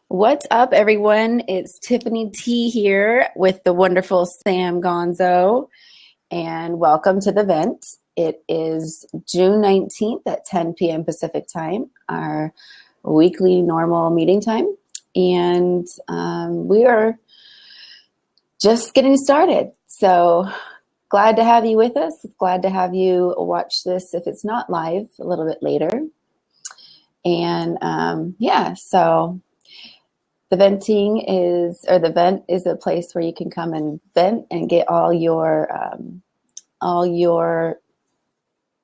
What's up, everyone? It's Tiffany T here with the wonderful Sam Gonzo, and welcome to the vent. It is June 19th at 10 p.m. Pacific time, our weekly normal meeting time, and we are just getting started. So glad to have you with us. Glad to have you watch this if it's not live a little bit later. And so the vent is a place where you can come and vent and get all your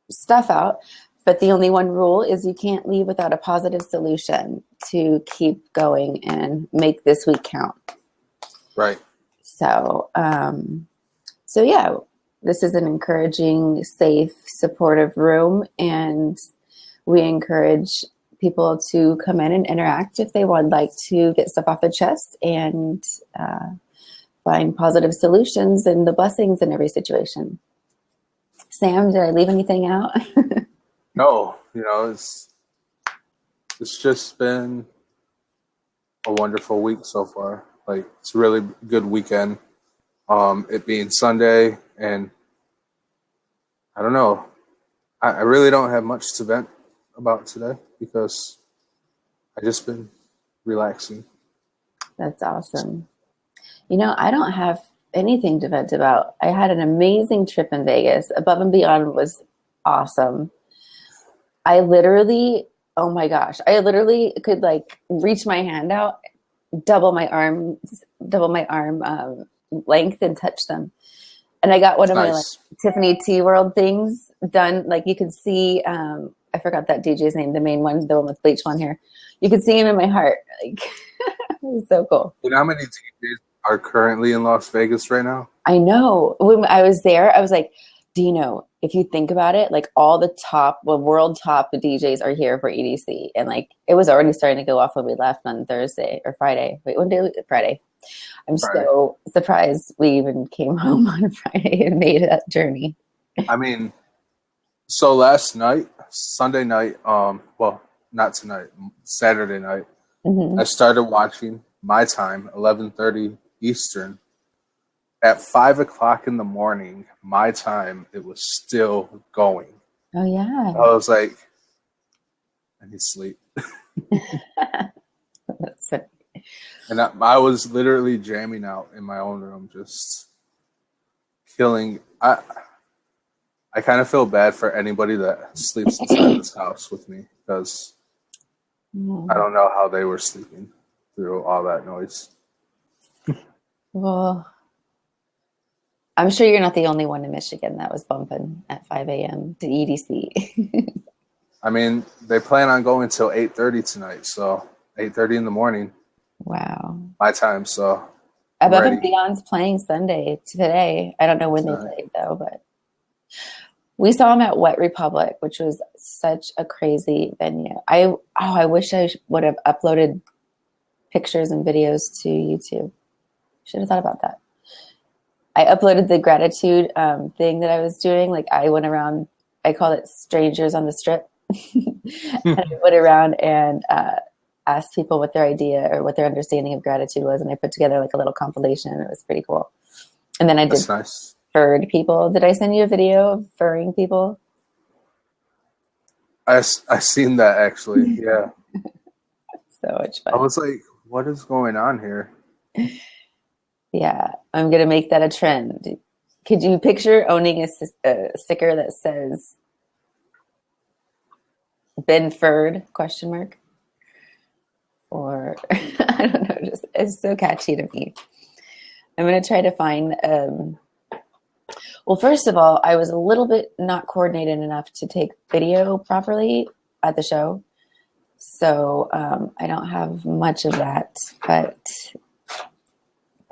stuff out. But the only one rule is you can't leave without a positive solution to keep going and make this week count. Right. So, this is an encouraging, safe, supportive room, and we encourage people to come in and interact if they would like to get stuff off their chest and find positive solutions and the blessings in every situation. Sam, did I leave anything out? No, it's just been a wonderful week so far. Like, it's a really good weekend. It being Sunday, and I don't know. I really don't have much to vent about today because I just been relaxing. That's awesome. I don't have anything to vent about. I had an amazing trip in Vegas. Above and Beyond was awesome. I literally could reach my hand out, double my arm length and touch them. And I got one of my Tiffany Teeworld things done. Like, you could see, I forgot that DJ's name, the main one, the one with bleach blonde hair. You could see him in my heart. Like, it was so cool. You know how many DJs are currently in Las Vegas right now? I know. When I was there, I was like, Dino, if you think about it, like, all the world top DJs are here for EDC. And it was already starting to go off when we left on Thursday or Friday. Wait, when did we? Friday. I'm so surprised we even came home on Friday and made that journey. I mean, so last night, Sunday night, not tonight, Saturday night, I started watching my time, 11:30 Eastern. At 5 o'clock in the morning, my time, it was still going. Oh, yeah. I was like, I need sleep. That's funny. And I was literally jamming out in my own room, just killing. I kind of feel bad for anybody that sleeps inside this house with me because I don't know how they were sleeping through all that noise. Well, I'm sure you're not the only one in Michigan that was bumping at 5 a.m. to EDC. I mean, they plan on going till 8:30 tonight, so 8:30 in the morning. Wow. My time, so Above and Beyond's playing Sunday today. I don't know when they played, though, but we saw them at Wet Republic, which was such a crazy venue. I wish I would have uploaded pictures and videos to YouTube. Should have thought about that. I uploaded the gratitude thing that I was doing. Like, I went around, I called it Strangers on the Strip. And I went around and asked people what their idea or what their understanding of gratitude was. And I put together a little compilation. It was pretty cool. And then I did furred people. Did I send you a video of furring people? I seen that, actually. Yeah. So much fun. I was like, what is going on here? Yeah, I'm going to make that a trend. Could you picture owning a sticker that says, "Been furred?" ? Or, I don't know, just it's so catchy to me. I'm going to try to find, well, first of all, I was a little bit not coordinated enough to take video properly at the show. So I don't have much of that, but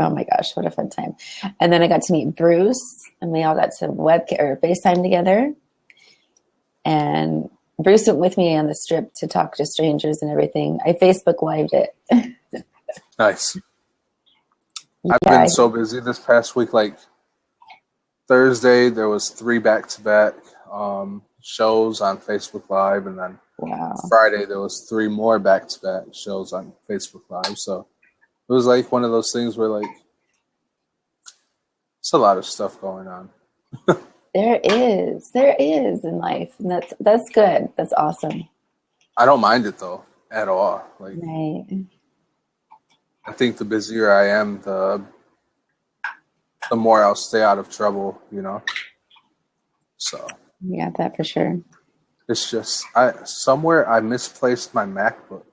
oh my gosh, what a fun time. And then I got to meet Bruce, and we all got to FaceTime together. And Bruce went with me on the strip to talk to strangers and everything. I Facebook Lived it. Nice. I've been so busy this past week. Like, Thursday, there was 3 back-to-back shows on Facebook Live, and then Wow. Friday there was 3 more back-to-back shows on Facebook Live. So it was like one of those things where like it's a lot of stuff going on. There is in life, and that's good. That's awesome. I don't mind it though at all. Like, right. I think the busier I am, the more I'll stay out of trouble, you know. So yeah, that for sure. It's just somewhere I misplaced my MacBook.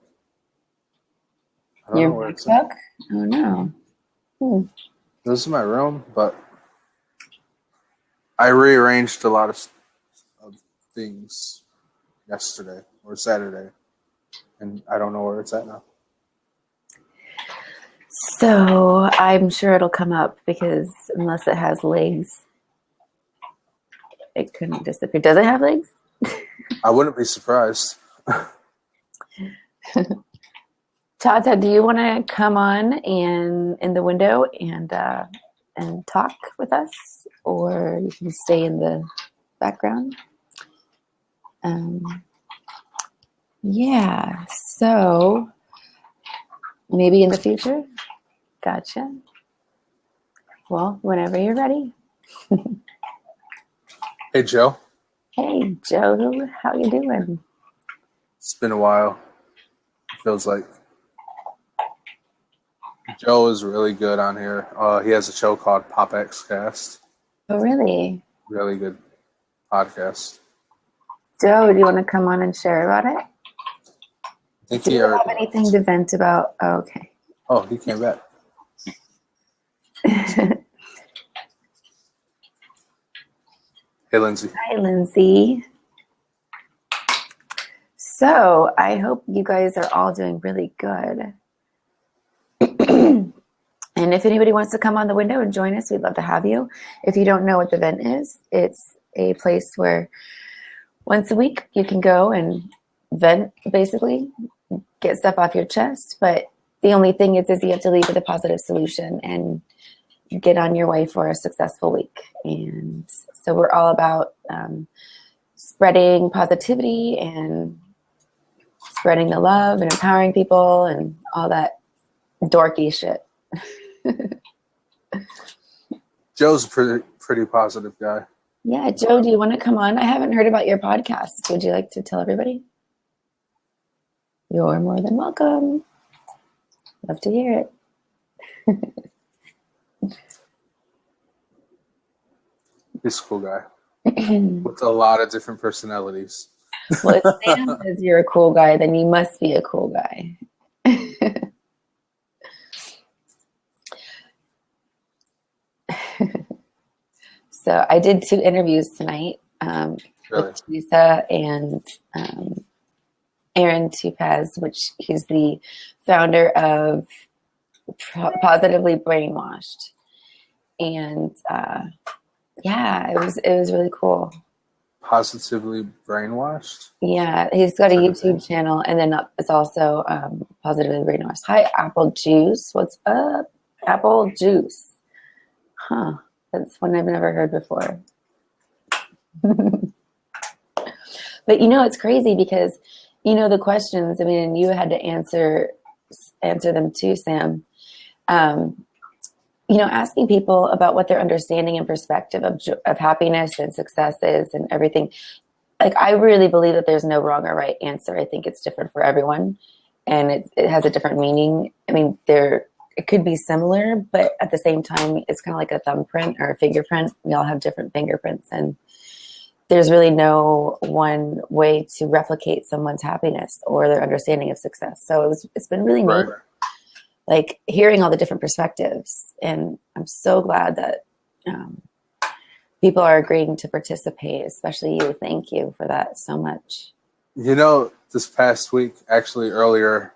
I don't Your know where it's MacBook? Oh no. It was in my room, but I rearranged a lot of things yesterday or Saturday, and I don't know where it's at now. So I'm sure it'll come up because unless it has legs, it couldn't disappear. Does it have legs? I wouldn't be surprised. Tata, do you want to come on in the window and talk with us, or you can stay in the background? Yeah. So maybe in the future. Gotcha. Well, whenever you're ready. Hey, Joe. Hey, Joe. How you doing? It's been a while. It feels like. Joe is really good on here. He has a show called Pop X Cast. Oh, really? Really good podcast. Joe, do you want to come on and share about it? I think Do you have anything to vent about? Oh, okay. Oh, he came back. Hey, Lindsay. Hi, Lindsay. So I hope you guys are all doing really good. And if anybody wants to come on the window and join us, we'd love to have you. If you don't know what the vent is, it's a place where once a week you can go and vent, basically, get stuff off your chest. But the only thing is you have to leave with a positive solution and get on your way for a successful week. And so we're all about spreading positivity and spreading the love and empowering people and all that dorky shit. Joe's a pretty positive guy. Yeah, Joe, do you want to come on? I haven't heard about your podcast. Would you like to tell everybody? You're more than welcome. Love to hear it. He's a cool guy with a lot of different personalities. Well, if Sam says you're a cool guy, then you must be a cool guy. So I did 2 interviews tonight with Teresa and Aaron Tupaz, which he's the founder of Positively Brainwashed. And yeah, it was really cool. Positively Brainwashed? Yeah, he's got a YouTube channel, and then it's also Positively Brainwashed. Hi, Apple Juice. What's up? Apple Juice. Huh. That's one I've never heard before. But it's crazy because, the questions, I mean, you had to answer them too, Sam. Asking people about what their understanding and perspective of happiness and success is and everything. Like, I really believe that there's no wrong or right answer. I think it's different for everyone, and it has a different meaning. I mean, it could be similar, but at the same time, it's kind of like a thumbprint or a fingerprint. We all have different fingerprints, and there's really no one way to replicate someone's happiness or their understanding of success. So it's been really neat, like hearing all the different perspectives, and I'm so glad that people are agreeing to participate, especially you. Thank you for that so much. This past week, actually earlier,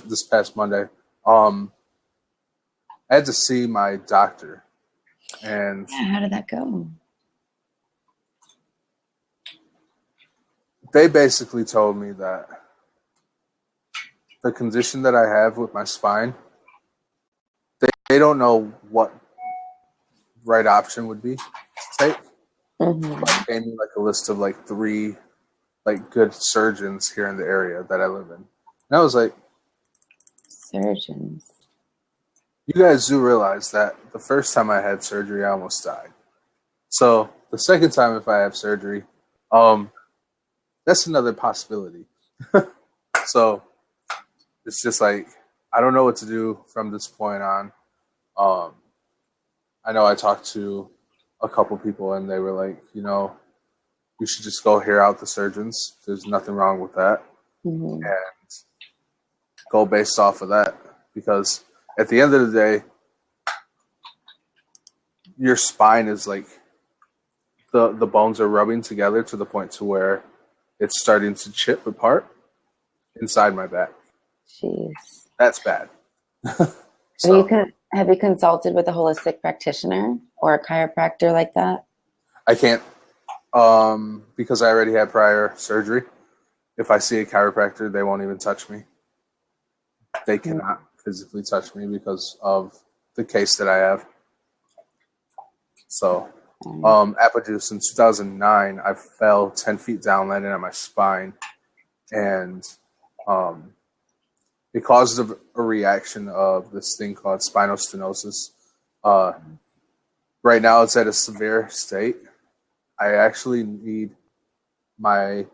this past Monday, I had to see my doctor. And yeah, how did that go? They basically told me that the condition that I have with my spine, they don't know what right option would be to take. Mm-hmm. But they gave me like a list of like 3 like good surgeons here in the area that I live in. And I was like, Surgeons. you guys do realize that the first time I had surgery, I almost died. So the second time, if I have surgery, that's another possibility. So it's just like, I don't know what to do from this point on. I know I talked to a couple people and they were like, you know, you should just go hear out the surgeons. There's nothing wrong with that. Mm-hmm. And go based off of that. Because at the end of the day, your spine is like, the bones are rubbing together to the point to where it's starting to chip apart inside my back. Jeez. That's bad. Have you consulted with a holistic practitioner or a chiropractor like that? I can't, because I already had prior surgery. If I see a chiropractor, they won't even touch me. They cannot physically touch me because of the case that I have. So, Apogee, in 2009, I fell 10 feet down, landing on my spine, and it caused a reaction of this thing called spinal stenosis. Right now, it's at a severe state. I actually need my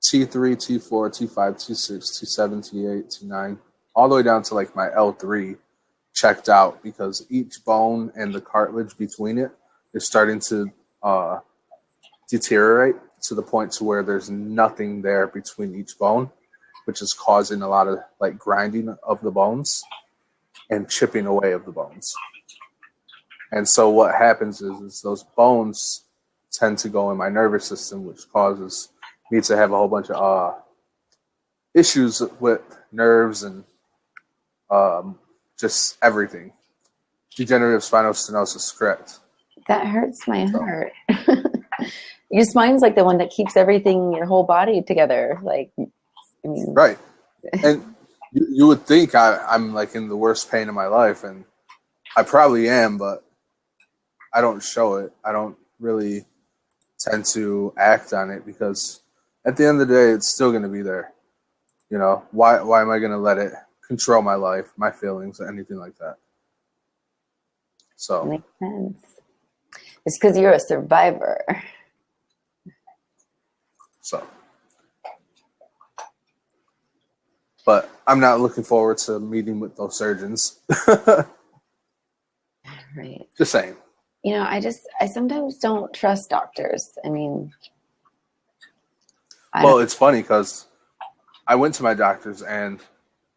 T3, T4, T5, T6, T7, T8, T9, all the way down to like my L3 checked out because each bone and the cartilage between it is starting to deteriorate to the point to where there's nothing there between each bone, which is causing a lot of like grinding of the bones and chipping away of the bones. And so what happens is those bones tend to go in my nervous system, which causes me to have a whole bunch of issues with nerves and just everything. Degenerative spinal stenosis, correct. That hurts my heart. Your spine's like the one that keeps everything, your whole body together. Like, I mean, right. And you would think I'm like in the worst pain of my life, and I probably am, but I don't show it. I don't really tend to act on it because at the end of the day, it's still going to be there. You know, why am I going to let it control my life, my feelings, or anything like that? So makes sense. It's because you're a survivor. So, but I'm not looking forward to meeting with those surgeons. Right. Just saying. You know, I sometimes don't trust doctors. I mean, well, it's funny because I went to my doctors and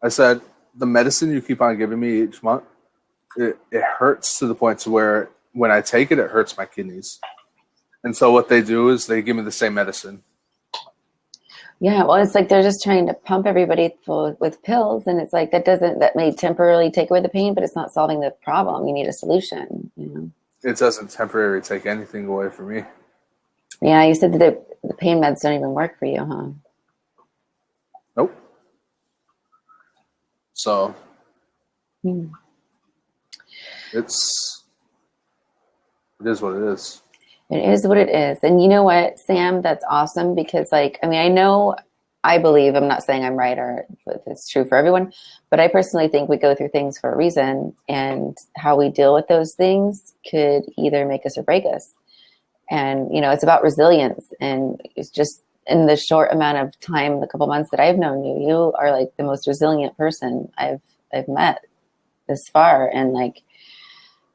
I said, the medicine you keep on giving me each month, it hurts to the point to where when I take it, it hurts my kidneys. And so what they do is they give me the same medicine. Yeah, well, it's like they're just trying to pump everybody full with pills, and it's like that may temporarily take away the pain, but it's not solving the problem. You need a solution. You know? It doesn't temporarily take anything away from me. Yeah, you said that the pain meds don't even work for you, huh? Nope. So it is what it is. It is what it is. And you know what, Sam, that's awesome because like, I mean, I believe, I'm not saying I'm right or if it's true for everyone, but I personally think we go through things for a reason, and how we deal with those things could either make us or break us. And, you know, it's about resilience, and it's just in the short amount of time, the couple months that I've known you, you are like the most resilient person I've met this far. And like,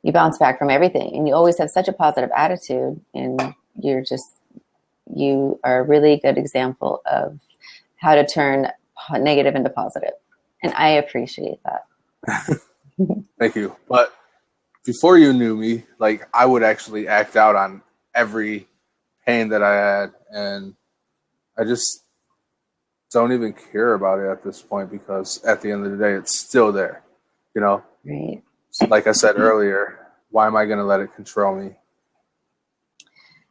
you bounce back from everything, and you always have such a positive attitude, and you are a really good example of how to turn negative into positive. And I appreciate that. Thank you. But before you knew me, like I would actually act out on every pain that I had, and I just don't even care about it at this point because at the end of the day, it's still there, you know? Right. Like I said earlier, why am I going to let it control me?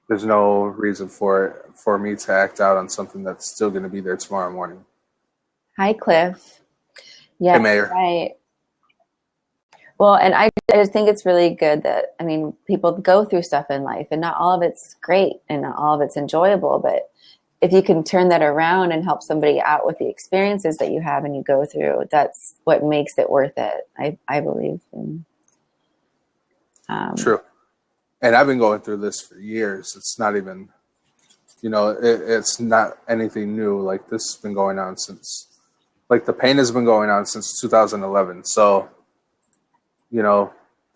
There's no reason for me to act out on something that's still going to be there tomorrow morning. Hi, Cliff. Yeah, hey, Mayor. Right. Well, and I just think it's really good that, I mean, people go through stuff in life, and not all of it's great and not all of it's enjoyable, but if you can turn that around and help somebody out with the experiences that you have and you go through, that's what makes it worth it. I believe. True. And I've been going through this for years. It's not even, it's not anything new. Like, this has been going on since, like, the pain has been going on since 2011. So,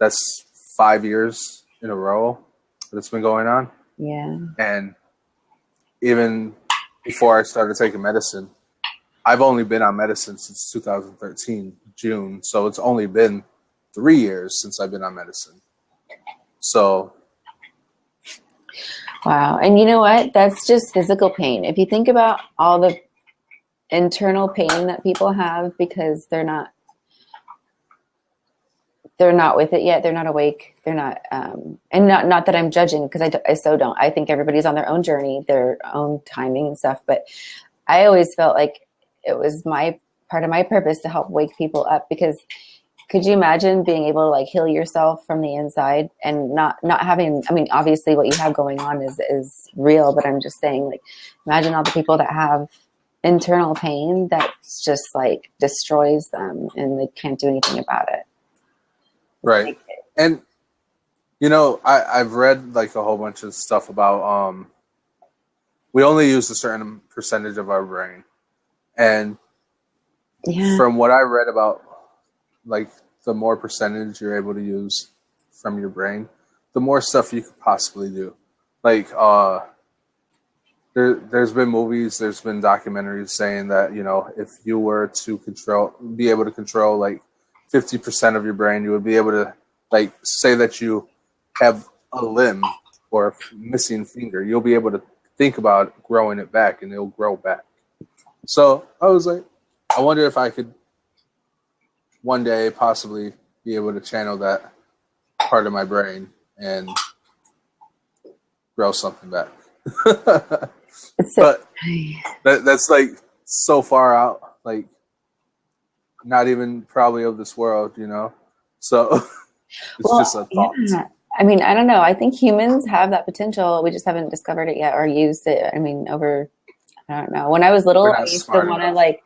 that's 5 years in a row that it's been going on. Yeah. And even before I started taking medicine, I've only been on medicine since 2013, June. So it's only been 3 years since I've been on medicine. So. Wow. And you know what? That's just physical pain. If you think about all the internal pain that people have because they're not with it yet. They're not awake. They're not, and not that I'm judging, because I so don't. I think everybody's on their own journey, their own timing and stuff. But I always felt like it was my part of my purpose to help wake people up, because could you imagine being able to like heal yourself from the inside and not having, I mean, obviously what you have going on is real, but I'm just saying, like, imagine all the people that have internal pain that's just like destroys them and they can't do anything about it. Right. And, I've read like a whole bunch of stuff about, we only use a certain percentage of our brain. And from what I read about, like, the more percentage you're able to use from your brain, the more stuff you could possibly do. Like, there's been movies, there's been documentaries saying that, if you were to be able to control like 50% of your brain, you would be able to, like, say that you have a limb or a missing finger. You'll be able to think about growing it back and it'll grow back. So I was like, I wonder if I could one day possibly be able to channel that part of my brain and grow something back. But that's like so far out, like not even probably of this world, So it's just a thought. Yeah. I mean, I don't know. I think humans have that potential. We just haven't discovered it yet or used it. I mean, I don't know. When I was little, I used to want to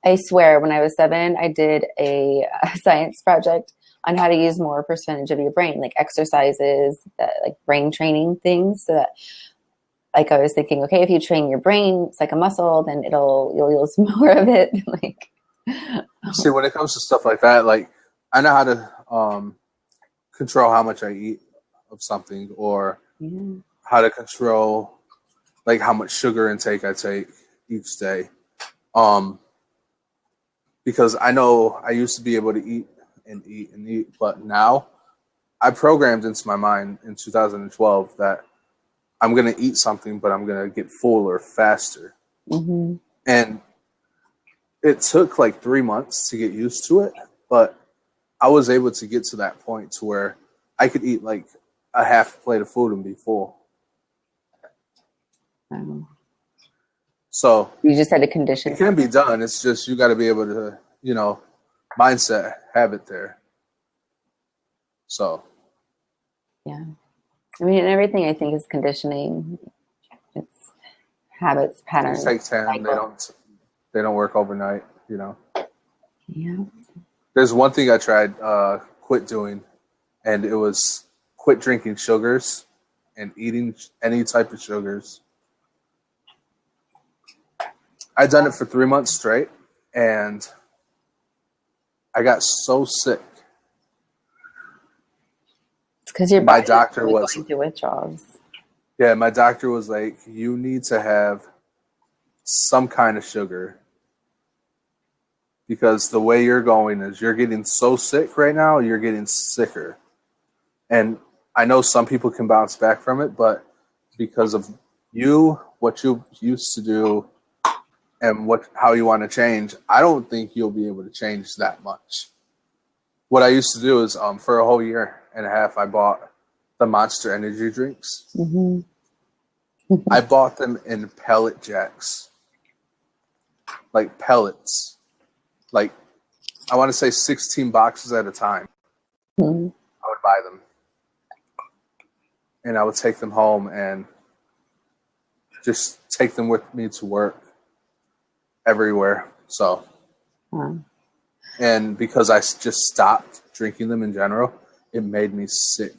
I swear, when I was 7, I did a science project on how to use more percentage of your brain, like exercises, like brain training things. So that, like, I was thinking, okay, if you train your brain, it's like a muscle, then you'll use more of it. Like, see, when it comes to stuff like that, like, I know how to control how much I eat of something, or how to control like how much sugar intake I take each day. Because I know I used to be able to eat and eat and eat, but now I programmed into my mind in 2012 that I'm going to eat something, but I'm going to get fuller faster. Mm-hmm. And it took like 3 months to get used to it, but I was able to get to that point to where I could eat like a half plate of food and be full. So you just had to condition. It can be done. It's just you got to be able to, mindset, have it there. So. Yeah. I mean, and everything I think is conditioning. It's habits, patterns. It takes time. They don't work overnight, Yeah. There's one thing I tried, quit doing, and it was quit drinking sugars and eating any type of sugars. I'd done it for 3 months straight, and I got so sick. It's because my doctor was going through withdrawals. Yeah, my doctor was like, you need to have some kind of sugar, because the way you're going is you're getting so sick right now, you're getting sicker. And I know some people can bounce back from it, but because of what you used to do, and how you want to change, I don't think you'll be able to change that much. What I used to do is, for a whole year and a half, I bought the Monster energy drinks. Mm-hmm. I bought them in pellet jacks, like pellets. Like, I want to say 16 boxes at a time. Mm-hmm. I would buy them. And I would take them home and just take them with me to work everywhere. So, and because I just stopped drinking them in general, it made me sick,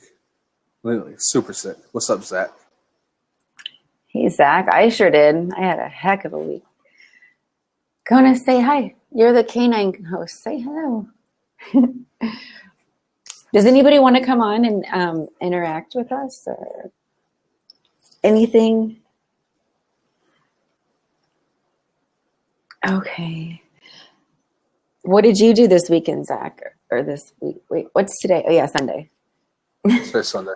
literally super sick. What's up, Zach? Hey, Zach. I sure did. I had a heck of a week. Gonna say hi. You're the canine host. Say hello. Does anybody want to come on and interact with us or anything? Okay. What did you do this weekend, Zach? Or this week? Wait, what's today? Oh, yeah, Sunday. It's Sunday.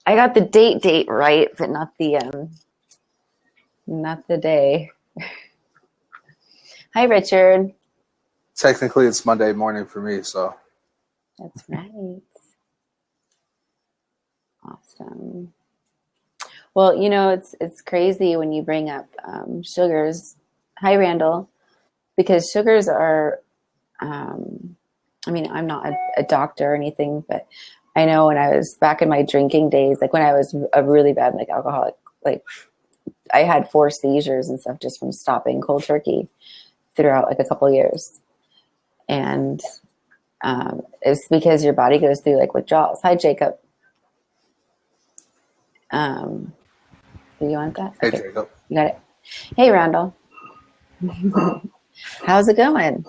I got the date right, but not the day. Hi, Richard. Technically, it's Monday morning for me, so. That's right. Awesome. Well, you know, it's crazy when you bring up sugars. Hi, Randall. Because sugars are, I mean, I'm not a doctor or anything, but I know when I was back in my drinking days, like when I was a really bad like alcoholic, like I had 4 seizures and stuff just from stopping cold turkey throughout like a couple of years. And it's because your body goes through like withdrawals. Hi, Jacob. Do you want that? Hey, okay. Jacob. You got it. Hey, Randall. How's it going?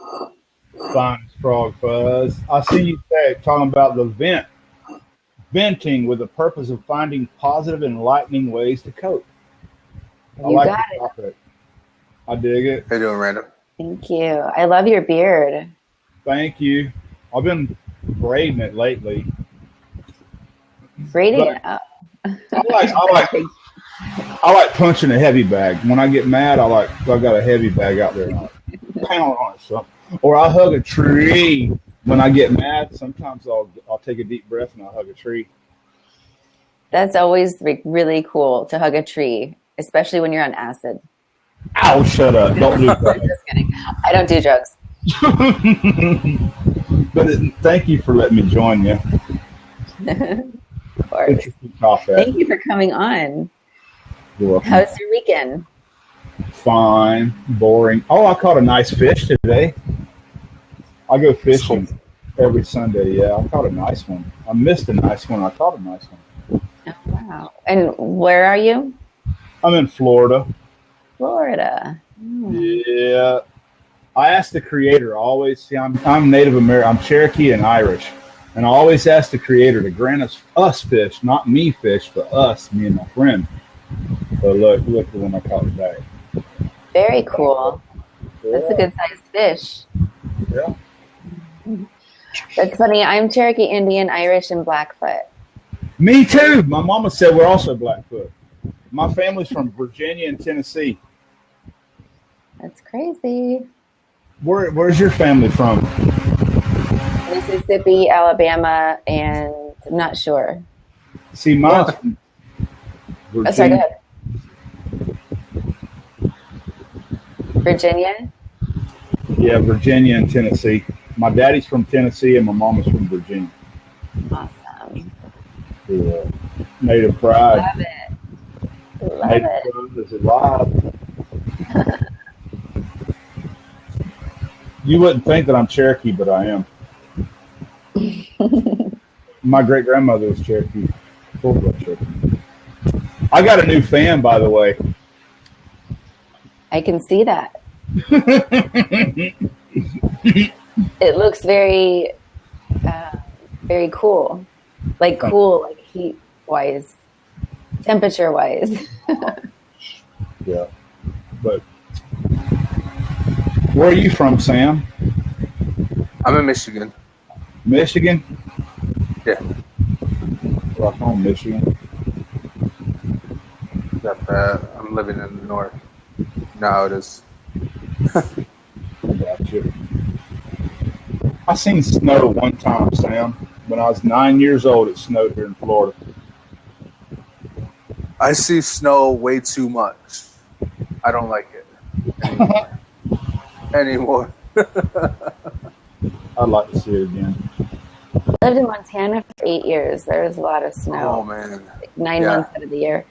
Fine, Frog Fuzz. I see you talking about the venting with the purpose of finding positive and enlightening ways to cope. I You like got the it. topic. I dig it. How you doing, Randall? Thank you. I love your beard. Thank you. I've been braiding it lately. Braiding But it up. I like punching a heavy bag. When I get mad, I got a heavy bag out there and I pound on it something. Or I hug a tree when I get mad. Sometimes I'll take a deep breath and I'll hug a tree. That's always like really cool to hug a tree, especially when you're on acid. Ow, shut up. Don't do that. Just kidding. I don't do drugs. But thank you for letting me join you. Of course. Interesting topic. Thank you for coming on. You're welcome. How's your weekend? Fine. Boring. Oh, I caught a nice fish today. I go fishing every Sunday. Yeah, I caught a nice one. I missed a nice one. I caught a nice one. Oh, wow. And where are you? I'm in Florida. Florida. Yeah. I ask the creator always. See, I'm Native American. I'm Cherokee and Irish. And I always ask the creator to grant us fish, not me fish, but us, me and my friend. So look at the one I caught today. Very cool. Yeah. That's a good sized fish. Yeah. That's funny. I'm Cherokee, Indian, Irish, and Blackfoot. Me too. My mama said we're also Blackfoot. My family's from Virginia and Tennessee. That's crazy. Where's your family from? Mississippi, Alabama, and I'm not sure. See, mine's from Virginia. Oh, sorry, go ahead. Virginia? Yeah, Virginia and Tennessee. My daddy's from Tennessee and my mama's from Virginia. Awesome. Yeah. Native pride. Love it. Love Native it. pride is alive. You wouldn't think that I'm Cherokee, but I am. My great grandmother was Cherokee. Full-blood Cherokee. I got a new fan, by the way. I can see that. It looks very, very cool. Like cool, like heat-wise, temperature-wise. Yeah. But where are you from, Sam? I'm in Michigan. Michigan? Yeah. Rock on, Michigan. I'm living in the north. Now it is. Gotcha. I seen snow one time, Sam. When I was 9 years old, it snowed here in Florida. I see snow way too much. I don't like it anymore. I'd like to see it again. I lived in Montana for 8 years. There was a lot of snow. Oh, man. Like 9 months out of the year.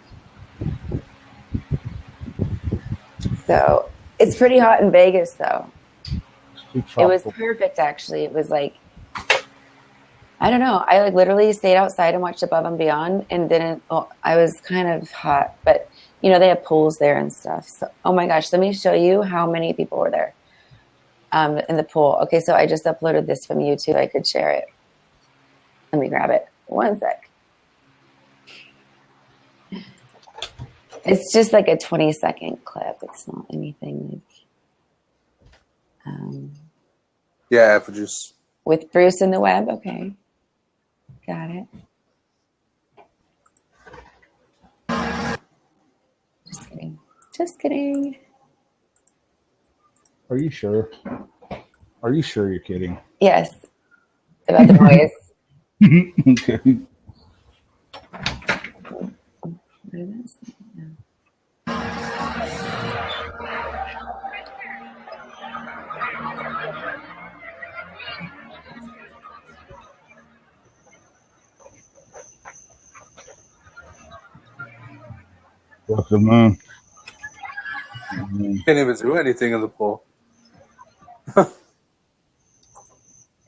So it's pretty hot in Vegas, though. It was tropical. perfect, actually. It was like, I don't know. I like literally stayed outside and watched Above and Beyond and didn't, well, I was kind of hot, but you know, they have pools there and stuff. So, oh my gosh, let me show you how many people were there in the pool. Okay, so I just uploaded this from YouTube. I could share it. Let me grab it. One sec. It's just like a 20-second clip. It's not anything like, Yeah, apple juice. with Bruce in the web. Okay. Got it. Just kidding. Just kidding. Are you sure? Are you sure you're kidding? Yes. About the noise. Okay. Look at the moon. Can't even do anything in the pool.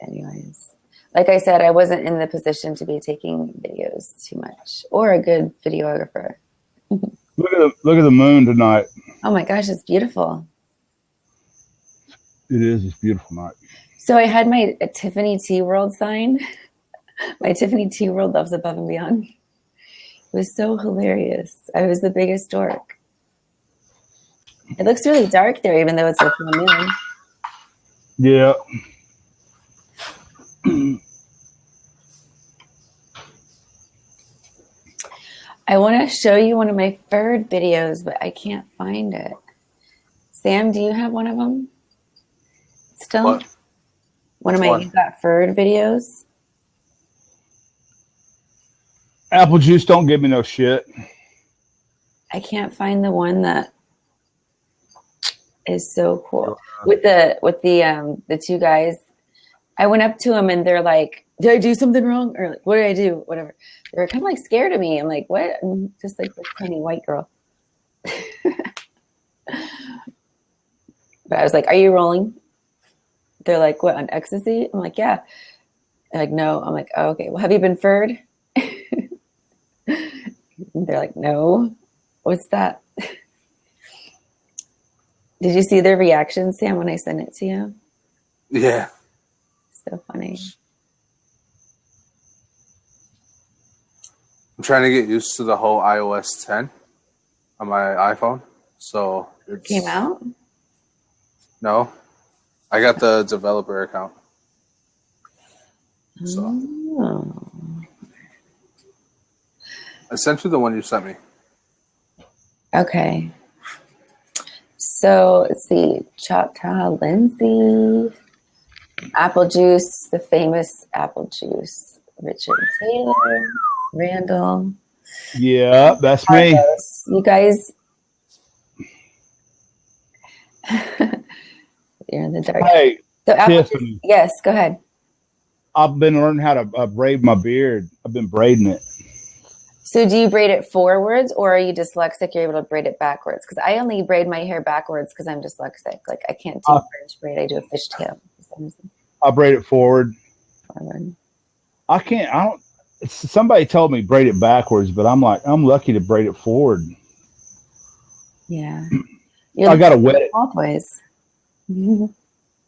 Anyways, like I said, I wasn't in the position to be taking videos too much or a good videographer. Look at the moon tonight. Oh my gosh, it's beautiful. It is. It's a beautiful night. So I had my Tiffany Teeworld sign. My Tiffany Teeworld loves Above and Beyond. It was so hilarious. I was the biggest dork. It looks really dark there, even though it's a full moon. Yeah. I want to show you one of my third videos, but I can't find it. Sam, do you have one of them? Still? What? One of my You Got Furred videos? Apple juice don't give me no shit. I can't find the one that is so cool. With the two guys, I went up to them and they're like, "Did I do something wrong?" Or like, "What did I do?" Whatever. They're kind of like scared of me. I'm like, "What?" I'm just like this tiny white girl. But I was like, "Are you rolling?" They're like, "What, on ecstasy?" I'm like, "Yeah." They're like, "No." I'm like, "Oh, okay. Well, have you been furred?" They're like, "No." What's that? Did you see their reaction, Sam, when I sent it to you? Yeah. So funny. I'm trying to get used to the whole iOS 10 on my iPhone. So It came out? No. I got the developer account. So Oh. I sent you the one you sent me. Okay. So let's see. Choctaw Lindsay. Apple Juice, the famous Apple Juice. Richard Taylor. Randall. Yeah, that's me. Marcos. You guys. You're in the dark. Hey, So Apple Tiffany. Juice, yes, go ahead. I've been learning how to braid my beard. I've been braiding it. So do you braid it forwards or are you dyslexic? You're able to braid it backwards? Because I only braid my hair backwards because I'm dyslexic. Like I can't do French braid. I do a fishtail. I braid it forward. Forward. I can't. I don't. Somebody told me braid it backwards, but I'm like, I'm lucky to braid it forward. Yeah. I got to wet it. Both ways. It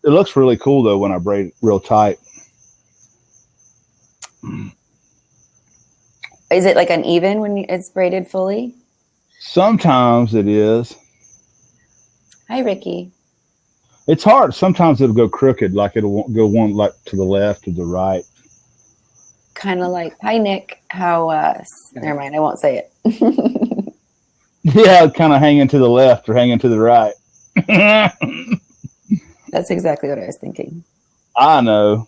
looks really cool though when I braid it real tight. Is it like uneven when it's braided fully? Sometimes it is. Hi, Ricky. It's hard. Sometimes it'll go crooked, like it'll go one like to the left or the right. Kind of like, hi, Nick. How, never mind, I won't say it. Yeah, kind of hanging to the left or hanging to the right. That's exactly what I was thinking. I know.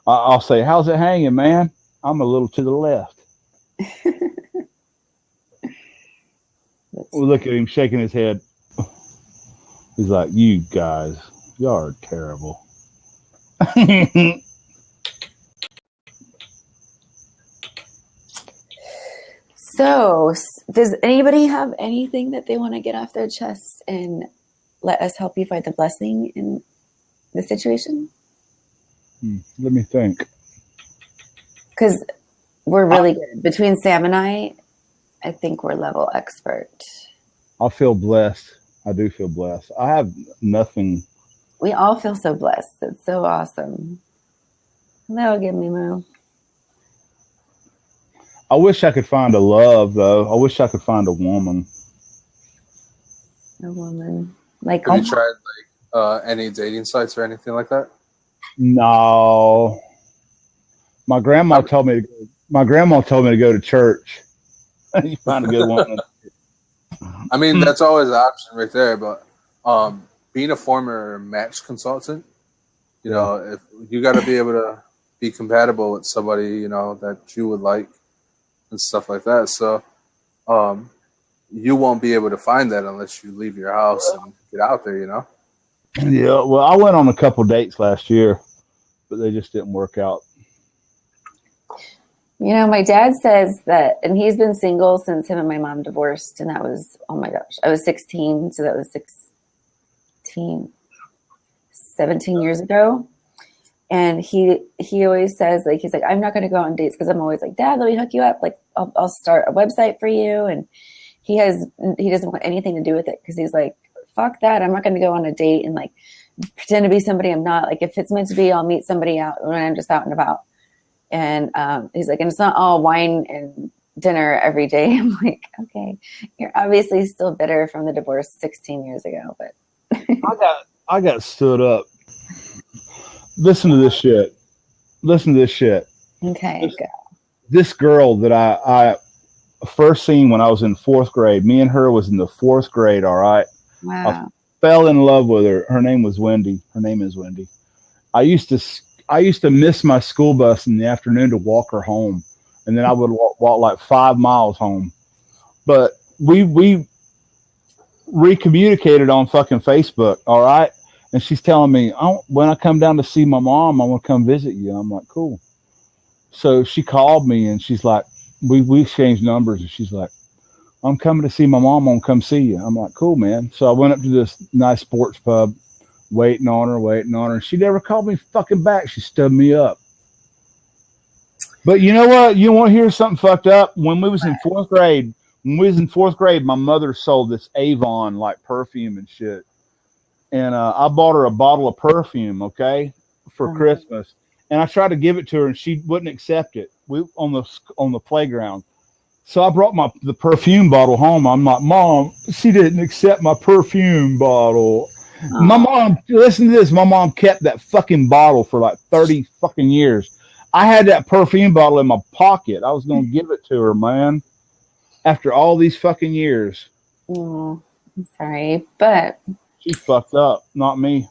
I'll say, how's it hanging, man? I'm a little to the left. We'll look at him shaking his head. He's like, you guys, y'all are terrible. So, does anybody have anything that they want to get off their chest and let us help you find the blessing in the situation? Let me think. Because we're really good. Between Sam and I think we're level expert. I feel blessed. I do feel blessed. I have nothing. We all feel so blessed. It's so awesome. Hello, give me moo. I wish I could find a love, though. I wish I could find a woman. A woman. Like, Have you tried any dating sites or anything like that? No. My grandma told me to go. My grandma told me to go to church. You find a good woman. I mean, that's always an option right there. But being a former match consultant, you know, if you got to be able to be compatible with somebody, you know, that you would like and stuff like that. So you won't be able to find that unless you leave your house and get out there, you know? Yeah, well, I went on a couple dates last year, but they just didn't work out. You know, my dad says that, and he's been single since him and my mom divorced, and that was, oh my gosh, I was 16, so that was 17 years ago. And he always says, like, he's like, I'm not going to go on dates because I'm always like, Dad, let me hook you up. Like, I'll start a website for you. And he doesn't want anything to do with it because he's like, fuck that. I'm not going to go on a date and like pretend to be somebody I'm not. Like, if it's meant to be, I'll meet somebody out when I'm just out and about. And he's like, and it's not all wine and dinner every day. I'm like, okay, you're obviously still bitter from the divorce 16 years ago. But I got stood up. Listen to this shit. Okay, go. This girl that I first seen when I was in 4th grade. Me and her was in the 4th grade. All right. Wow. I fell in love with her. Her name was Wendy. Her name is Wendy. I used to miss my school bus in the afternoon to walk her home, and then I would walk like 5 miles home. But we recommunicated on fucking Facebook. All right. And she's telling me, when I come down to see my mom, I want to come visit you. I'm like, cool. So she called me and she's like, we exchanged numbers, and she's like, I'm coming to see my mom. I'm going to come see you. I'm like, cool, man. So I went up to this nice sports pub, waiting on her. She never called me fucking back. She stubbed me up. But you know what? You want to hear something fucked up? When we was in 4th grade, my mother sold this Avon like perfume and shit. And I bought her a bottle of perfume, okay, for Christmas. And I tried to give it to her, and she wouldn't accept it. We on the playground. So I brought the perfume bottle home. I'm like, Mom, she didn't accept my perfume bottle. Aww. My mom, listen to this. My mom kept that fucking bottle for like 30 fucking years. I had that perfume bottle in my pocket. I was going to give it to her, man, after all these fucking years. Oh, I'm sorry, but she fucked up, not me.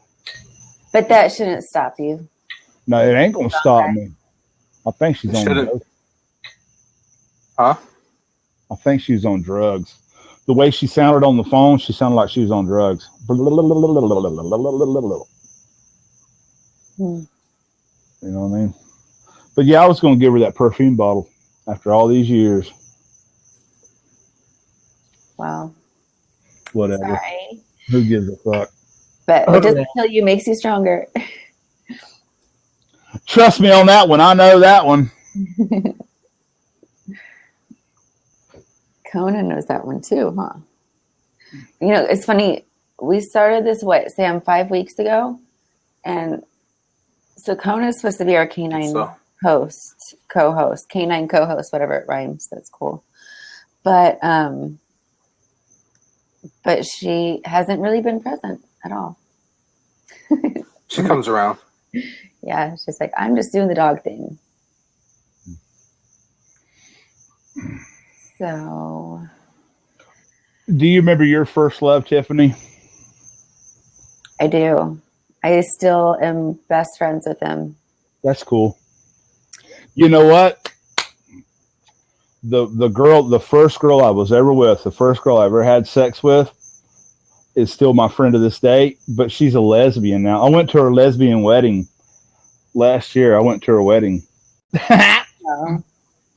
But that shouldn't stop you. No, it ain't going to stop me. I think she's on drugs. Huh? I think she's on drugs. The way she sounded on the phone, she sounded like she was on drugs. You know what I mean? But yeah, I was going to give her that perfume bottle after all these years. Wow. Whatever. Sorry. Who gives a fuck? But what doesn't kill you makes you stronger. Trust me on that one. I know that one. Conan knows that one too, huh? You know, it's funny. We started this, Sam, 5 weeks ago? And so Conan's supposed to be our canine co-host, canine co-host, whatever it rhymes. That's cool. But she hasn't really been present at all. She comes around. Yeah, she's like, I'm just doing the dog thing. So, do you remember your first love, Tiffany? I do. I still am best friends with him. That's cool. You know what? The first girl I was ever with, the first girl I ever had sex with, is still my friend to this day, but she's a lesbian now. I went to her lesbian wedding last year. I went to her wedding. I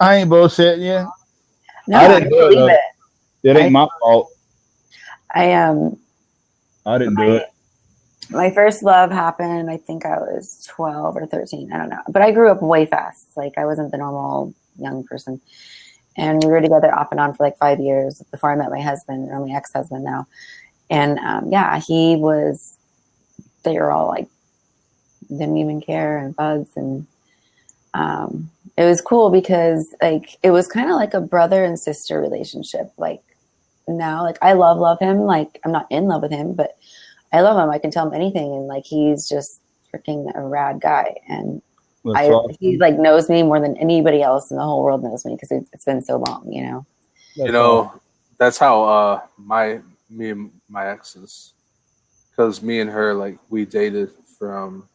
ain't bullshitting you. No, I I didn't do it believe though. it. It ain't my fault. I I didn't do it. My first love happened, I think I was 12 or 13. I don't know. But I grew up way fast. Like, I wasn't the normal young person. And we were together off and on for like 5 years before I met my husband, or my ex-husband now. And yeah, they were all like, didn't even care, and buds. And it was cool because like, it was kind of like a brother and sister relationship. Like, now, like, I love him. Like, I'm not in love with him, but I love him. I can tell him anything, and like, he's just freaking a rad guy. And Awesome. he like knows me more than anybody else in the whole world knows me, because it's been so long, you know. Awesome. That's how me and my exes, because me and her, like, we dated from,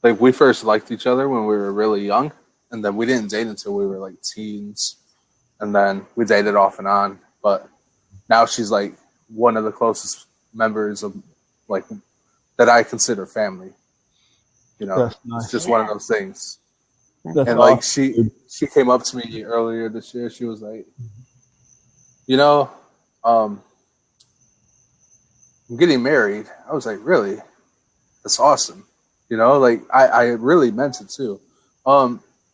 like, we first liked each other when we were really young, and then we didn't date until we were like teens, and then we dated off and on. But now she's like one of the closest members of, like, that I consider family. You know, That's nice. It's just one of those things. That's And like, awesome. she came up to me earlier this year. She was like, you know, I'm getting married. I was like, really? That's awesome. You know, like, I really meant it too.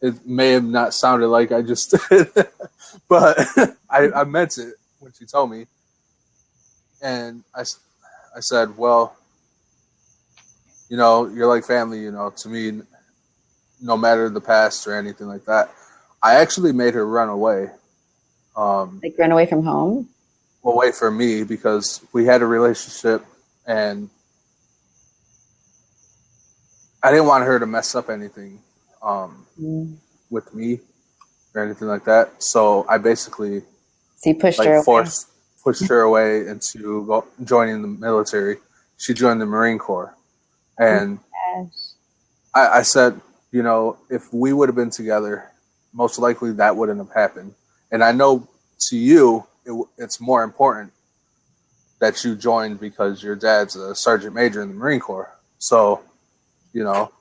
It may have not sounded like I just did, but I meant it when she told me. And I said, well, you know, you're like family, you know, to me, no matter the past or anything like that. I actually made her run away. Like, run away from home? Away from me, because we had a relationship and I didn't want her to mess up anything with me or anything like that. So I basically Pushed her away. pushed her away into joining the military. She joined the Marine Corps. And I said, you know, if we would have been together, most likely that wouldn't have happened. And I know to you, it's more important that you joined because your dad's a sergeant major in the Marine Corps. So, you know,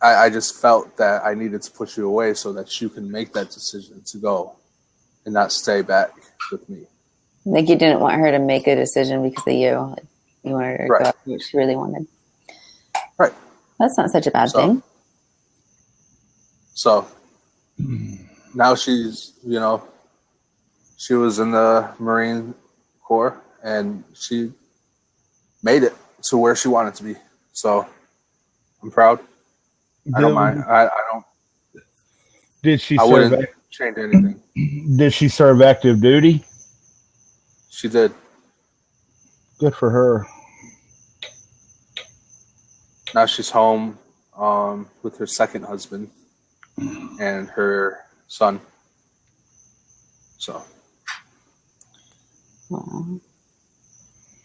I just felt that I needed to push you away so that you can make that decision to go and not stay back with me. Like, you didn't want her to make a decision because of you. Like, you wanted her to Right. go after what she really wanted. Right. That's not such a bad thing. So now she's, you know, she was in the Marine Corps and she made it to where she wanted to be. So I'm proud. I don't mind. I don't. Did she I serve? wouldn't change anything. Did she serve active duty? She did. Good for her. Now she's home with her second husband and her son. So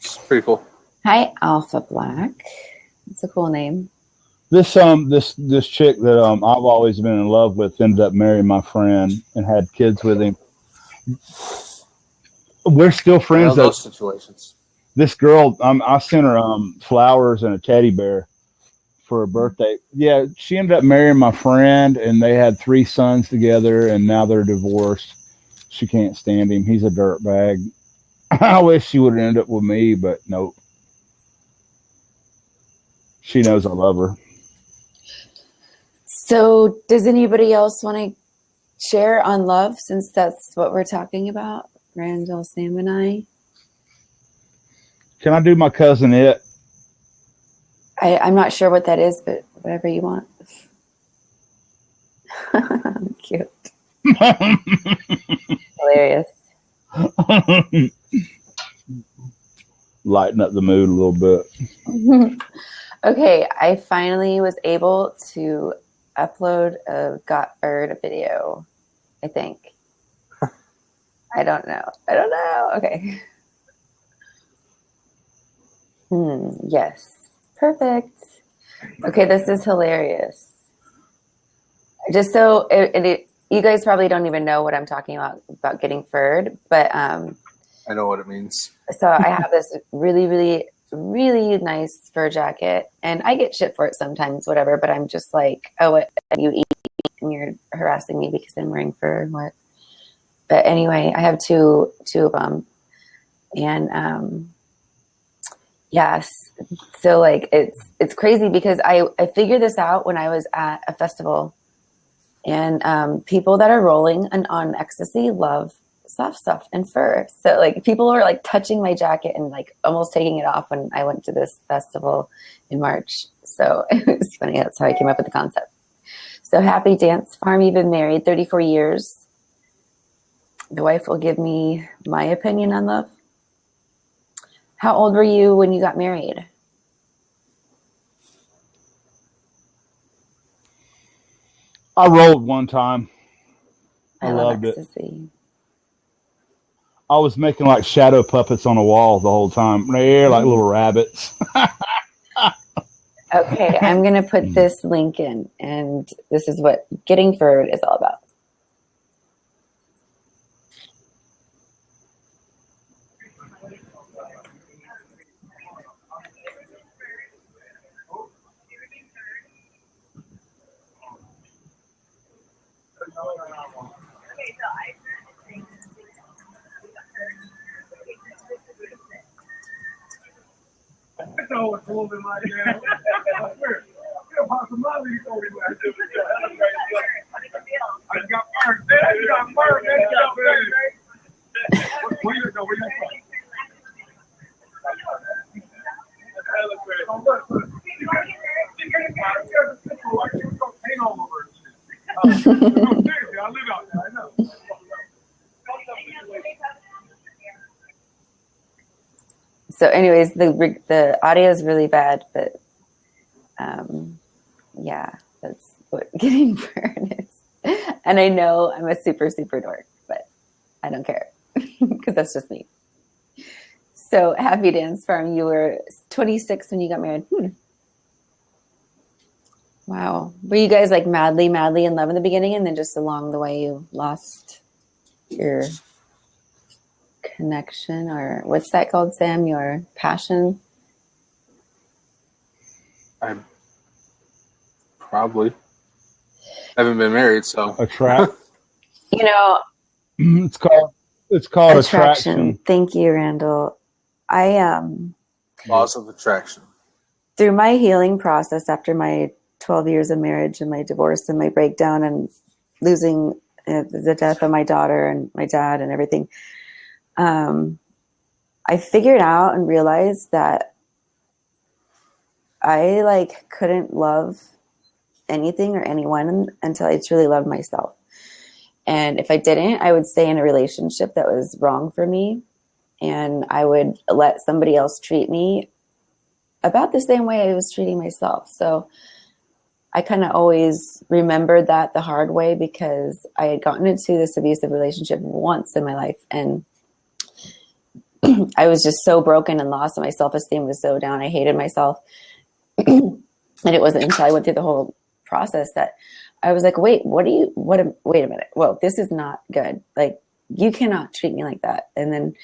it's pretty cool. Hi, Alpha Black. It's a cool name. This chick that I've always been in love with ended up marrying my friend and had kids with him. We're still friends. Those situations. This girl, I sent her flowers and a teddy bear for her birthday. Yeah, she ended up marrying my friend, and they had 3 sons together, and now they're divorced. She can't stand him. He's a dirtbag. I wish she would have ended up with me, but nope. She knows I love her. So, does anybody else want to share on love, since that's what we're talking about? Randall, Sam, and I. Can I do my cousin It? I'm not sure what that is, but whatever you want. Cute. Hilarious. Lighten up the mood a little bit. Okay, I finally was able to upload a Got Bird video, I think. I don't know. Okay. Yes. Perfect. Okay, this is hilarious. Just so you guys probably don't even know what I'm talking about getting furred, but I know what it means. So I have this really, really, really nice fur jacket, and I get shit for it sometimes, whatever, but I'm just like, oh, what you eat and you're harassing me because I'm wearing fur, what? But anyway, I have two of them. And yes, so like it's crazy because I figured this out when I was at a festival, and people that are rolling on ecstasy love soft stuff and fur. So like people were like touching my jacket and like almost taking it off when I went to this festival in March. So it was funny. That's how I came up with the concept. So Happy Dance Farm, you've been married 34 years. The wife will give me my opinion on love. How old were you when you got married? I rolled one time. I love loved ecstasy. it. I was making like shadow puppets on a wall the whole time. They're like little rabbits. Okay, I'm going to put this link in, and this is what getting furred is all about. So anyways, the audio is really bad, but yeah, that's what getting burned is. And I know I'm a super, super dork, but I don't care because that's just me. So Happy Dance Farm, you were 26 when you got married. Wow. Were you guys like madly, madly in love in the beginning, and then just along the way you lost your connection, or what's that called, Sam? Your passion? I probably haven't been married, so Attract. You know, It's called attraction. Thank you, Randall. I laws of attraction. through my healing process after my 12 years of marriage and my divorce and my breakdown and losing the death of my daughter and my dad and everything, I figured out and realized that I like couldn't love anything or anyone until I truly loved myself. And if I didn't, I would stay in a relationship that was wrong for me, and I would let somebody else treat me about the same way I was treating myself. So I kind of always remembered that the hard way because I had gotten into this abusive relationship once in my life, and I was just so broken and lost, and my self-esteem was so down. I hated myself. And it wasn't until I went through the whole process that I was like, wait a minute. Well, this is not good. Like, you cannot treat me like that. And then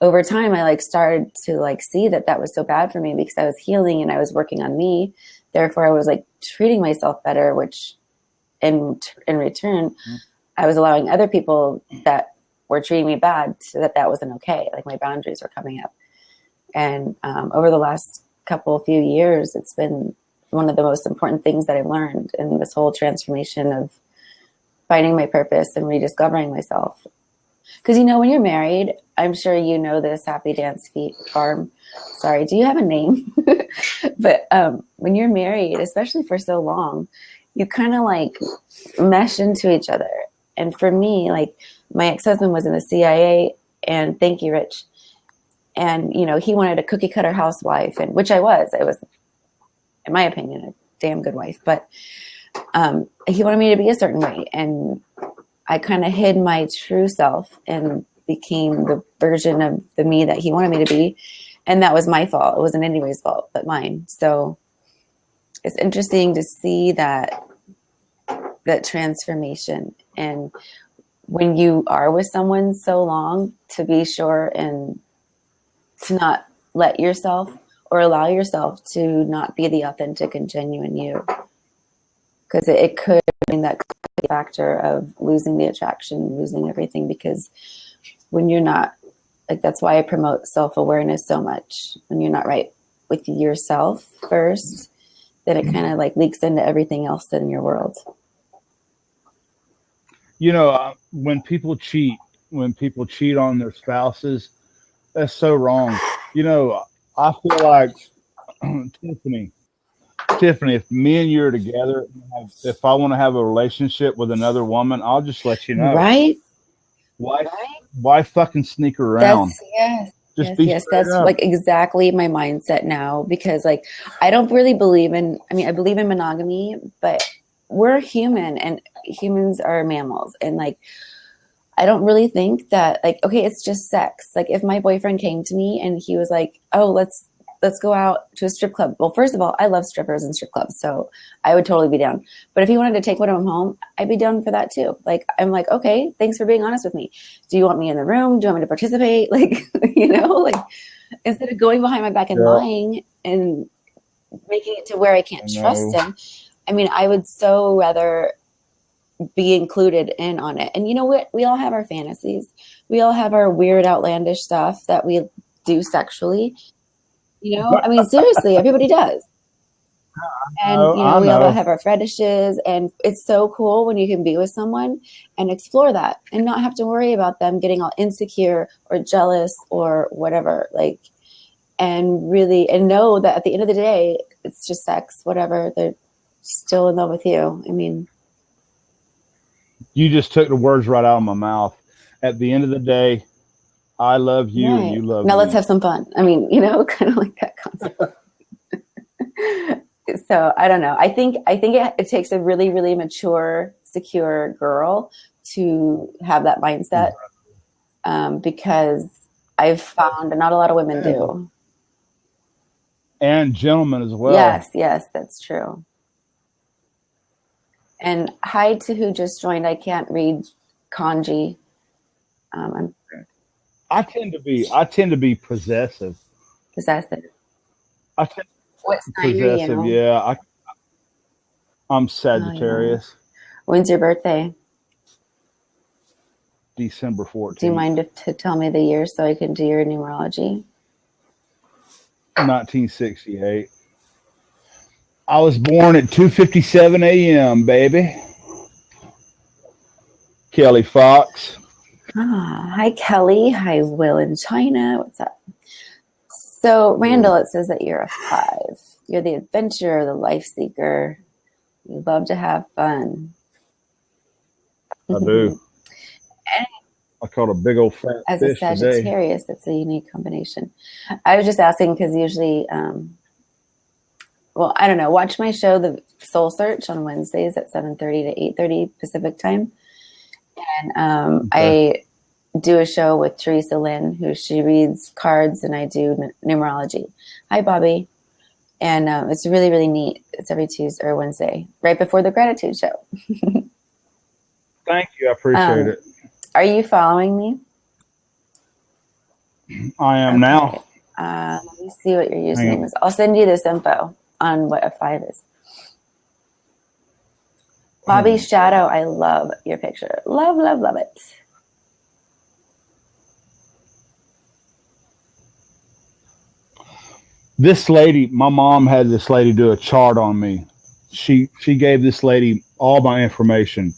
over time, I like started to like see that that was so bad for me because I was healing and I was working on me. Therefore, I was like treating myself better, which in return, I was allowing other people that were treating me bad so that wasn't okay. Like, my boundaries were coming up. And over the last few years, it's been one of the most important things that I've learned in this whole transformation of finding my purpose and rediscovering myself. Because, you know, when you're married, I'm sure you know this, Happy Dance Farm. Sorry, do you have a name? But when you're married, especially for so long, you kind of like mesh into each other. And for me, like, my ex-husband was in the CIA, and thank you, Rich. And, you know, he wanted a cookie cutter housewife, and which I was, in my opinion, a damn good wife. But he wanted me to be a certain way. And I kind of hid my true self and became the version of the me that he wanted me to be. And that was my fault. It wasn't anybody's fault but mine. So it's interesting to see that transformation. And when you are with someone so long, to be sure and to not let yourself or allow yourself to not be the authentic and genuine you. Because it could mean that factor of losing the attraction, losing everything, because when you're not, like, that's why I promote self-awareness so much. When you're not right with yourself first, then it kind of like leaks into everything else in your world. You know, when people cheat on their spouses, that's so wrong. You know, I feel like Tiffany, if me and you are together, if I want to have a relationship with another woman, I'll just let you know. Right? Why fucking sneak around? Just be yes. straight That's up. like exactly my mindset now, because like I don't really believe in, I mean, I believe in monogamy, but we're human and humans are mammals. And like, I don't really think that, like, okay, it's just sex. Like if my boyfriend came to me and he was like, oh, let's go out to a strip club. Well, first of all, I love strippers and strip clubs, so I would totally be down. But if he wanted to take one of them home, I'd be down for that too. Like, I'm like, okay, thanks for being honest with me. Do you want me in the room? Do you want me to participate? Like, you know, like instead of going behind my back and lying and making it to where I can't trust him. I mean, I would so rather be included in on it. And you know what? We all have our fantasies. We all have our weird, outlandish stuff that we do sexually. You know, I mean, seriously, everybody does. And, you know, we all have our fetishes, and it's so cool when you can be with someone and explore that and not have to worry about them getting all insecure or jealous or whatever, like, and really, and know that at the end of the day, it's just sex, whatever. They're still in love with you. I mean, you just took the words right out of my mouth. At the end of the day, I love you and you love me. Now let's have some fun. I mean, you know, kind of like that concept. So I don't know. I think it takes a really, really mature, secure girl to have that mindset, because I've found not a lot of women do. And gentlemen as well. Yes, that's true. And hi to who just joined. I can't read kanji. I tend to be possessive. Possessive. What sign possessive, are you? Yeah. I'm Sagittarius. Oh, yeah. When's your birthday? December 14th. Do you mind to tell me the year so I can do your numerology? 1968. I was born at 2:57 a.m., baby. Kelly Fox. Hi, Kelly. Hi, Will in China. What's up? So, Randall, it says that you're a 5. You're the adventurer, the life seeker. You love to have fun. I do. I caught a big old fat as fish a Sagittarius, today. That's a unique combination. I was just asking because usually, well, I don't know. Watch my show, The Soul Search, on Wednesdays at 7:30 to 8:30 Pacific time. And I do a show with Teresa Lynn, who she reads cards, and I do numerology. Hi, Bobby. And it's really, really neat. It's every Tuesday or Wednesday, right before the gratitude show. Thank you. I appreciate it. Are you following me? I am now. Let me see what your username is. I'll send you this info on what a 5 is. Bobby's Shadow, I love your picture. Love, love, love it. This lady, my mom had this lady do a chart on me. She gave this lady all my information.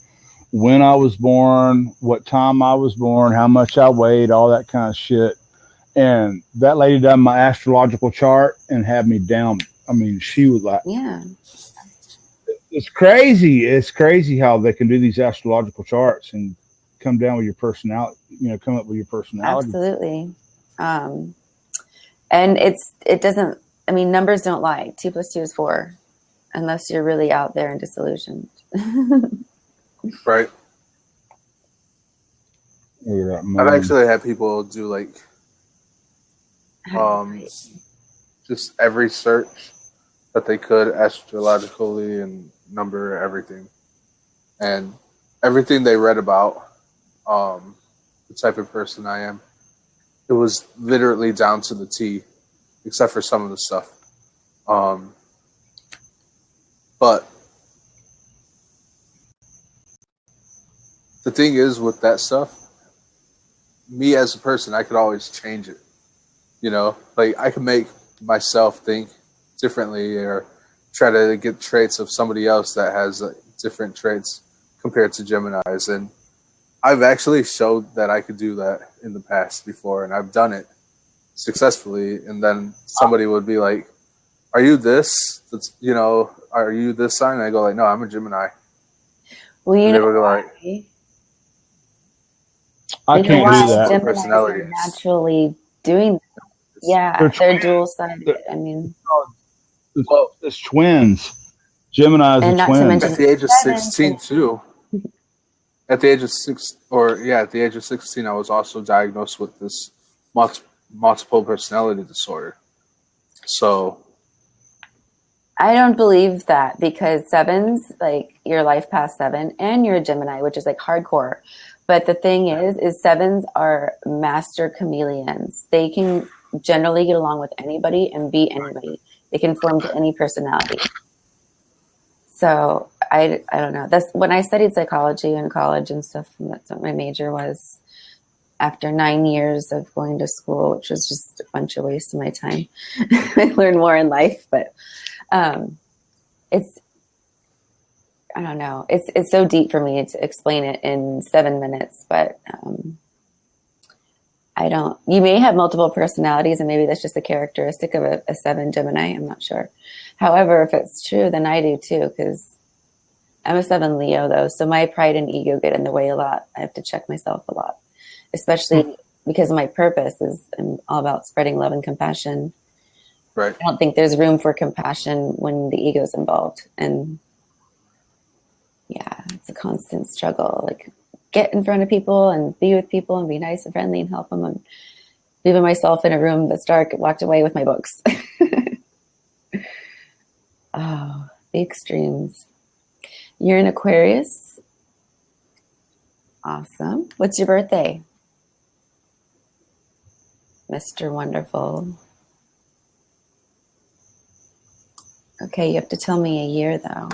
When I was born, what time I was born, how much I weighed, all that kind of shit. And that lady done my astrological chart and had me down. I mean, she was like, yeah. It's crazy. It's crazy how they can do these astrological charts and come down with your personality, come up with your personality. Absolutely. And it doesn't, I mean, numbers don't lie. 2 + 2 is 4, unless you're really out there and disillusioned. Right. I've actually had people do like just every search that they could astrologically and number everything, and everything they read about the type of person I am, it was literally down to the T, except for some of the stuff. But the thing is with that stuff, me as a person, I could always change it. Like I can make myself think differently or try to get traits of somebody else that has different traits compared to Gemini's. And I've actually showed that I could do that in the past before, and I've done it successfully. And then somebody would be like, "Are you this? Are you this sign?" And I go like, "No, I'm a Gemini." Well, you and they know would go why? like, I can't do that. Geminis personality are is. naturally doing that. Yeah, they're dual-sided. I mean, Well, it's twins. Gemini's and are not to twins. mention At the age of sevens 16 too. At the age of 16, I was also diagnosed with this multiple personality disorder. So I don't believe that, because sevens, like your life past 7, and you're a Gemini, which is like hardcore. But the thing is sevens are master chameleons. They can generally get along with anybody and be anybody. They can form to any personality. So I don't know. That's when I studied psychology in college and stuff. And that's what my major was. After 9 years of going to school, which was just a bunch of waste of my time, I learned more in life. But I don't know. It's so deep for me to explain it in 7 minutes. But I don't. You may have multiple personalities, and maybe that's just a characteristic of a 7 Gemini. I'm not sure. However, if it's true, then I do too, because I'm a 7 Leo, though. So my pride and ego get in the way a lot. I have to check myself a lot, especially because my purpose is I'm all about spreading love and compassion. right. I don't think there's room for compassion when the ego's involved. And yeah, it's a constant struggle. Like, get in front of people and be with people and be nice and friendly and help them. And leaving myself in a room that's dark, walked away with my books. Oh, the extremes. You're an Aquarius. Awesome. What's your birthday? Mr. Wonderful. Okay, you have to tell me a year, though.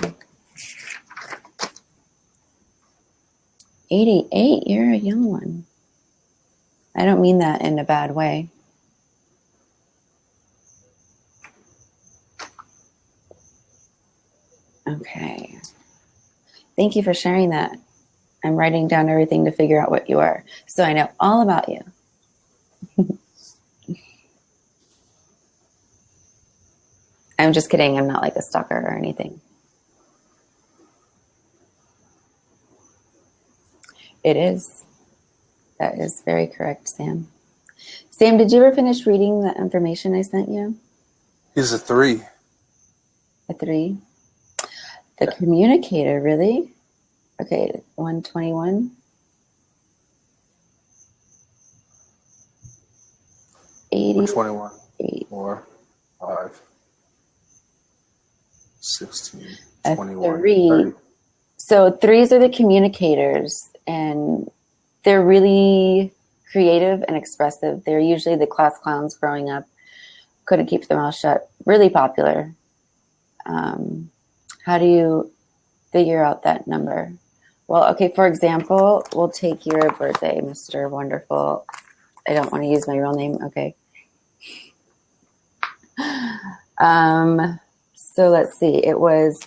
88, you're a young one. I don't mean that in a bad way. Okay. Thank you for sharing that. I'm writing down everything to figure out what you are, so I know all about you. I'm just kidding. I'm not like a stalker or anything. It is. That is very correct, Sam. Sam, did you ever finish reading the information I sent you? He's a 3. A 3? The communicator, really? Okay, 121. 80. 21. 4, 5, 16, 21, 3. 30. So 3s are the communicators, and they're really creative and expressive. They're usually the class clowns growing up. Couldn't keep their mouth shut. Really popular. How do you figure out that number? Well, okay, for example, we'll take your birthday, Mr. Wonderful. I don't want to use my real name. Okay. So let's see. It was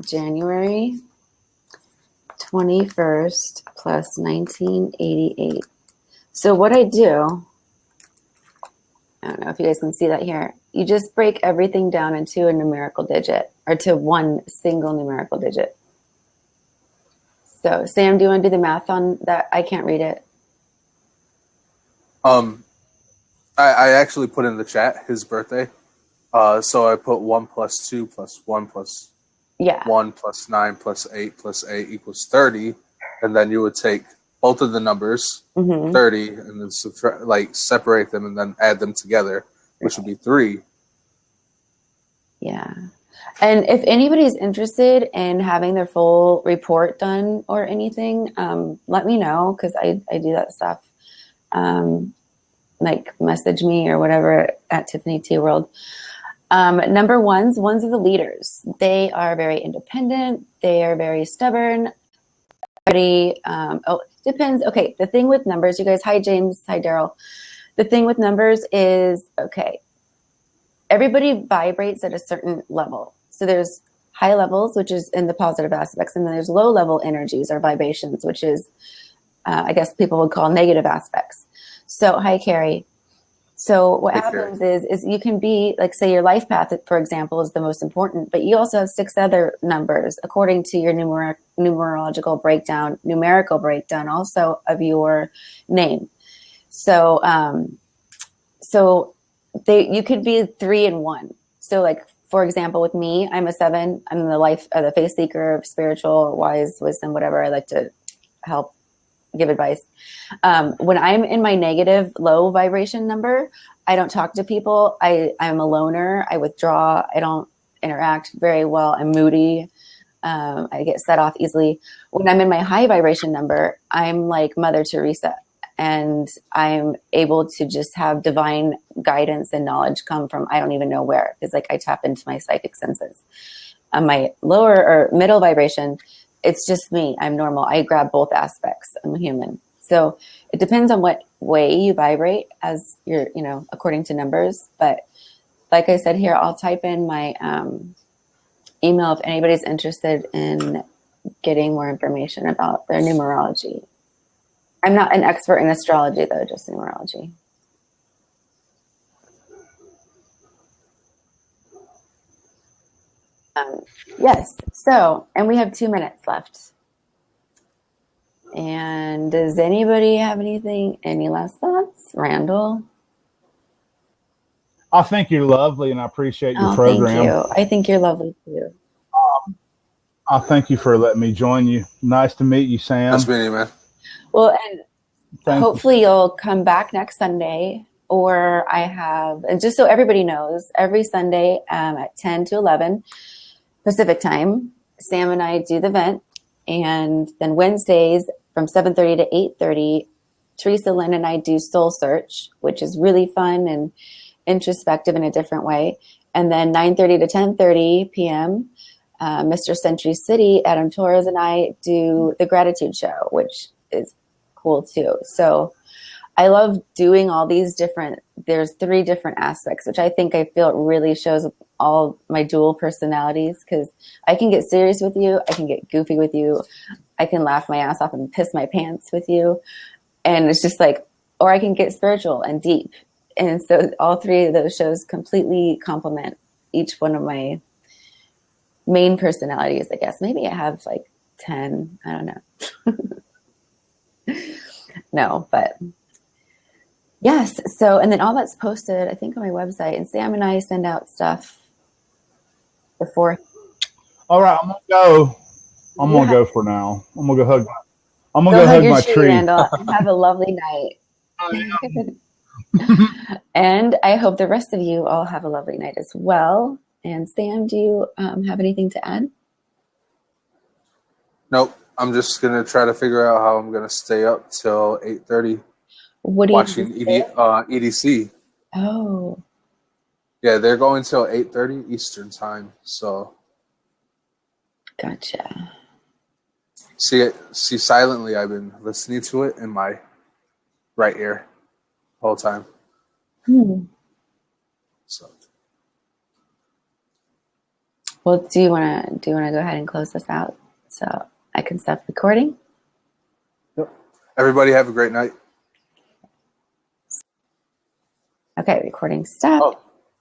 January 21st plus 1988. So what I do, I don't know if you guys can see that here. You just break everything down into a numerical digit, or to one single numerical digit. So Sam, do you want to do the math on that? I can't read it. I actually put in the chat his birthday. So I put 1 plus 2 plus 1 plus 1 plus 9 plus 8 plus 8 equals 30. And then you would take both of the numbers, 30, and then separate them and then add them together, which would be 3. Yeah. And if anybody's interested in having their full report done or anything, let me know, because I do that stuff. Like message me or whatever at tiffanyteeworld. Number ones are the leaders. They are very independent. They are very stubborn. Depends. Okay, the thing with numbers, you guys, hi James, hi Daryl. The thing with numbers is, okay, everybody vibrates at a certain level. So there's high levels, which is in the positive aspects, and then there's low level energies or vibrations, which is, I guess people would call negative aspects. So, hi Carrie. So what happens is you can be, like, say your life path, for example, is the most important, but you also have 6 other numbers according to your numerical breakdown also of your name. So, you could be 3 in 1. So, like, for example, with me, I'm a 7. I'm the face seeker, spiritual, wise, wisdom, whatever. I like to help give advice. When I'm in my negative, low vibration number, I don't talk to people. I'm a loner. I withdraw. I don't interact very well. I'm moody. I get set off easily. When I'm in my high vibration number, I'm like Mother Teresa, and I'm able to just have divine guidance and knowledge come from I don't even know where, because like I tap into my psychic senses. On my lower or middle vibration, it's just me. I'm normal. I grab both aspects. I'm a human. So it depends on what way you vibrate as you're, according to numbers. But like I said here, I'll type in my email if anybody's interested in getting more information about their numerology. I'm not an expert in astrology, though, just numerology. Yes. So, and we have 2 minutes left. And does anybody have any last thoughts? Randall? I think you're lovely, and I appreciate your program. Thank you. I think you're lovely, too. I thank you for letting me join you. Nice to meet you, Sam. Nice meeting you, man. Well, and hopefully you'll come back next Sunday, or and just so everybody knows, every Sunday at 10 to 11 Pacific time, Sam and I do the event, and then Wednesdays from 7:30 to 8:30, Teresa Lynn and I do Soul Search, which is really fun and introspective in a different way. And then 9:30 to 10:30 p.m., Mr. Century City, Adam Torres and I do the Gratitude Show, which is cool too. So I love doing all these there's 3 different aspects, which I feel really shows all my dual personalities, because I can get serious with you. I can get goofy with you. I can laugh my ass off and piss my pants with you. And it's just like, or I can get spiritual and deep. And so all 3 of those shows completely complement each one of my main personalities, I guess. Maybe I have like 10. I don't know. No, but yes. So, and then all that's posted, I think, on my website. And Sam and I send out stuff before. All right, I'm gonna go. I'm gonna go for now. I'm gonna go hug. I'm gonna go hug my tree. Randall. Have a lovely night. And I hope the rest of you all have a lovely night as well. And Sam, do you have anything to add? Nope. I'm just gonna try to figure out how I'm gonna stay up till 8:30. What are you watching EDC? Oh. Yeah, they're going till 8:30 Eastern time. So. Gotcha. See silently. I've been listening to it in my right ear the whole time. So. Well, do you want to go ahead and close this out so I can stop recording? Yep. Everybody have a great night. Okay, recording stop. Oh.